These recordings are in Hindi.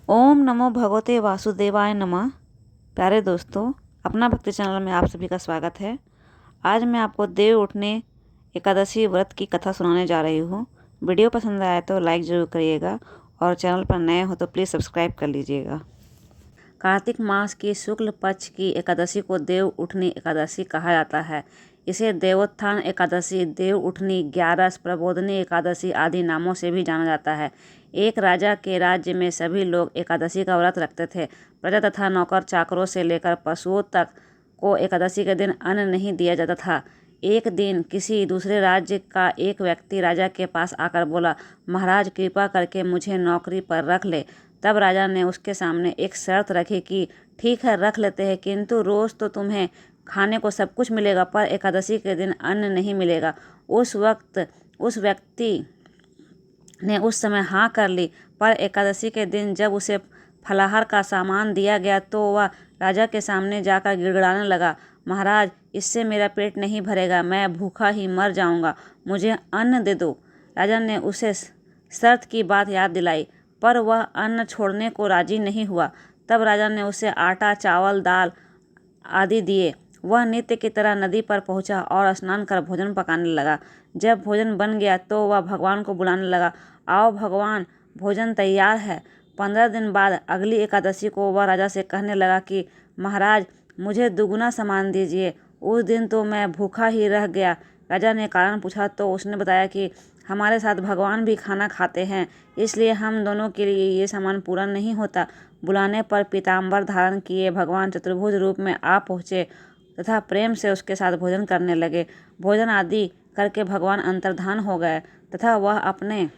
ओम नमो भगवते वासुदेवाय नमः। प्यारे दोस्तों, अपना भक्ति चैनल में आप सभी का स्वागत है। आज मैं आपको देव उठने एकादशी व्रत की कथा सुनाने जा रही हूँ। वीडियो पसंद आए तो लाइक ज़रूर करिएगा और चैनल पर नए हो तो प्लीज़ सब्सक्राइब कर लीजिएगा। कार्तिक मास की शुक्ल पक्ष की एकादशी को देव उठनी एकादशी कहा जाता है। इसे देवोत्थान एकादशी, देव उठनी, ग्यारस, प्रबोधनी एकादशी आदि नामों से भी जाना जाता है। एक राजा के राज्य में सभी लोग एकादशी का व्रत रखते थे। प्रजा तथा नौकर चाकरों से लेकर पशुओं तक को एकादशी के दिन अन्न नहीं दिया जाता था। एक दिन किसी दूसरे राज्य का एक व्यक्ति राजा के पास आकर बोला, महाराज कृपा करके मुझे नौकरी पर रख ले। तब राजा ने उसके सामने एक शर्त रखी कि ठीक है, रख लेते हैं, किंतु रोज़ तो तुम्हें खाने को सब कुछ मिलेगा, पर एकादशी के दिन अन्न नहीं मिलेगा। उस वक्त उस व्यक्ति ने उस समय हाँ कर ली, पर एकादशी के दिन जब उसे फलाहार का सामान दिया गया तो वह राजा के सामने जाकर गिड़गिड़ाने लगा, महाराज इससे मेरा पेट नहीं भरेगा, मैं भूखा ही मर जाऊंगा, मुझे अन्न दे दो। राजा ने उसे शर्त की बात याद दिलाई, पर वह अन्न छोड़ने को राजी नहीं हुआ। तब राजा ने उसे आटा, चावल, दाल आदि दिए। वह नित्य की तरह नदी पर पहुंचा और स्नान कर भोजन पकाने लगा। जब भोजन बन गया तो वह भगवान को बुलाने लगा, आओ भगवान, भोजन तैयार है। 15 दिन बाद अगली एकादशी को वह राजा से कहने लगा कि महाराज मुझे दुगुना सामान दीजिए। उस दिन तो मैं भूखा ही रह गया। राजा ने कारण पूछा तो उसने बताया कि हमारे साथ भगवान भी खाना खाते हैं, इसलिए हम दोनों के लिए ये सामान पूरा नहीं होता। बुलाने पर पीताम्बर धारण किए भगवान चतुर्भुज रूप में आ पहुँचे तथा प्रेम से उसके साथ भोजन करने लगे। भोजन आदि करके भगवान अंतर्धान हो गए तथा वह अपने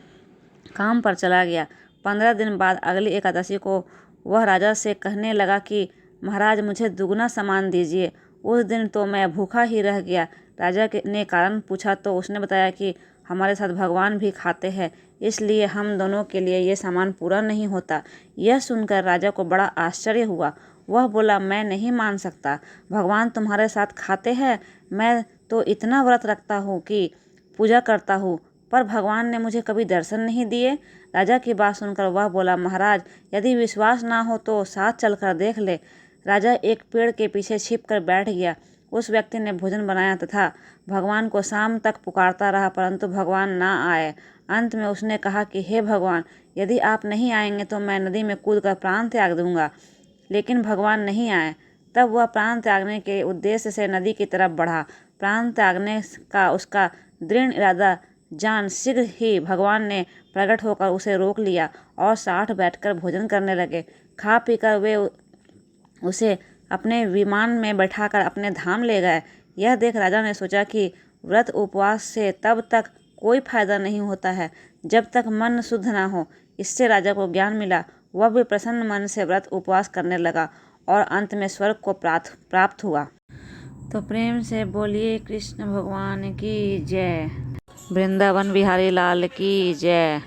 काम पर चला गया। 15 दिन बाद अगली एकादशी को वह राजा से कहने लगा कि महाराज मुझे दुगना सामान दीजिए। उस दिन तो मैं भूखा ही रह गया। राजा ने कारण पूछा तो उसने बताया कि हमारे साथ भगवान भी खाते हैं, इसलिए हम दोनों के लिए ये सामान पूरा नहीं होता। यह सुनकर राजा को बड़ा आश्चर्य हुआ। वह बोला, मैं नहीं मान सकता, भगवान तुम्हारे साथ खाते हैं। मैं तो इतना व्रत रखता हूँ कि पूजा करता हूँ, पर भगवान ने मुझे कभी दर्शन नहीं दिए। राजा की बात सुनकर वह बोला, महाराज यदि विश्वास ना हो तो साथ चलकर देख ले। राजा एक पेड़ के पीछे छिप कर बैठ गया। उस व्यक्ति ने भोजन बनाया तथा भगवान को शाम तक पुकारता रहा, परंतु भगवान ना आए। अंत में उसने कहा कि हे भगवान, यदि आप नहीं आएंगे तो मैं नदी में कूदकर प्राण त्याग दूंगा। लेकिन भगवान नहीं आए। तब वह प्राण त्यागने के उद्देश्य से नदी की तरफ बढ़ा। प्राण त्यागने का उसका दृढ़ इरादा जान शीघ्र ही भगवान ने प्रकट होकर उसे रोक लिया और साथ बैठकर भोजन करने लगे। खा पीकर वे उसे अपने विमान में बैठाकर अपने धाम ले गए। यह देख राजा ने सोचा कि व्रत उपवास से तब तक कोई फायदा नहीं होता है जब तक मन शुद्ध ना हो। इससे राजा को ज्ञान मिला। वह भी प्रसन्न मन से व्रत उपवास करने लगा और अंत में स्वर्ग को प्राप्त हुआ। तो प्रेम से बोलिए कृष्ण भगवान की जय। वृंदावन बिहारी लाल की जय।